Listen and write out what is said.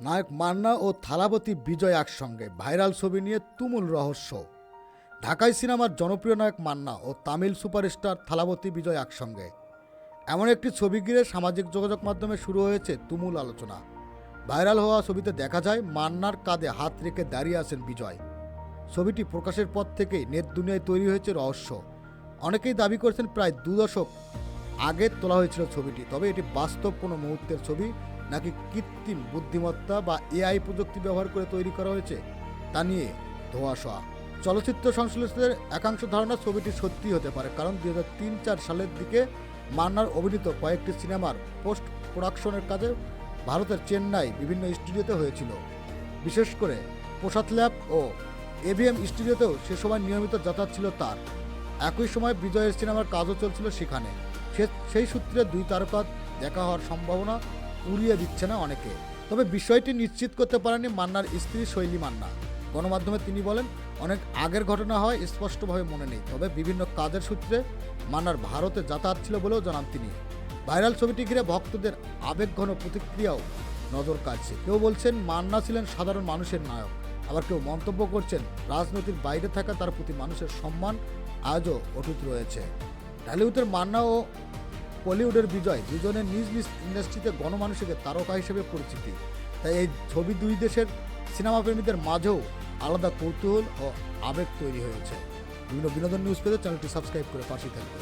নায়ক মান্না ও থালাপতি বিজয় একসঙ্গে ভাইরাল ছবি নিয়ে তুমুল রহস্য। ঢাকাই সিনেমার জনপ্রিয় নায়ক মান্না ও তামিল সুপারস্টার থালাপতি বিজয় একসঙ্গে, এমন একটি ছবি ঘিরে সামাজিক যোগাযোগ মাধ্যমে শুরু হয়েছে তুমুল আলোচনা। ভাইরাল হওয়া ছবিতে দেখা যায় মান্নার কাঁধে হাত রেখে দাঁড়িয়ে আছেন বিজয়। ছবিটি প্রকাশের পর থেকেই নেট দুনিয়ায় তৈরি হয়েছে রহস্য। অনেকেই দাবি করেছেন প্রায় 2 দশক আগে তোলা হয়েছিল ছবিটি, তবে এটি বাস্তব কোনো মুহূর্তের ছবি নাকি কৃত্রিম বুদ্ধিমত্তা বা এআই প্রযুক্তি ব্যবহার করে তৈরি করা হয়েছে তা নিয়ে ধোঁয়াশা। চলচ্চিত্র সংশ্লিষ্টদের একাংশ ধারণা ছবিটি সত্যি হতে পারে, কারণ 2003-4 সালের দিকে মান্নার অভিনীত কয়েকটি সিনেমার পোস্ট প্রোডাকশনের কাজে ভারতের চেন্নাই বিভিন্ন স্টুডিওতে হয়েছিল। বিশেষ করে প্রসাদ ল্যাব ও এভিএম স্টুডিওতেও সে সময় নিয়মিত যাতায়াত ছিল তার। একই সময় বিজয়ের সিনেমার কাজও চলছিল সেখানে। সেই সূত্রে 2 তারকা দেখা হওয়ার সম্ভাবনা উড়িয়ে দিচ্ছে না অনেকে। তবে বিষয়টি নিশ্চিত করতে পারেনি মান্নার স্ত্রী শৈলী মান্না। গণমাধ্যমে তিনি বলেন, অনেক আগের ঘটনা হয় স্পষ্টভাবে মনে নেই, তবে বিভিন্ন কাজের সূত্রে মান্নার ভারতে যাতায়াত ছিল বলেও জানান তিনি। ভাইরাল ছবিটি ঘিরে ভক্তদের আবেগঘন প্রতিক্রিয়াও নজর কাড়ছে। কেউ বলছেন মান্না ছিলেন সাধারণ মানুষের নায়ক, আবার কেউ মন্তব্য করছেন রাজনীতির বাইরে থাকা তার প্রতি মানুষের সম্মান আজও অটুট রয়েছে। ঢালিউডের মান্না ও বলিউডের বিজয় দুজনের নিজ নিজ ইন্ডাস্ট্রিতে গণমানুষের তারকা হিসেবে পরিচিতি। তাই এই ছবি দুই দেশের সিনেমাপ্রেমীদের মাঝেও আলাদা কৌতূহল ও আবেগ তৈরি হয়েছে। বিভিন্ন বিনোদন নিউজ পেতে চ্যানেলটি সাবস্ক্রাইব করে পাশে থাকবে।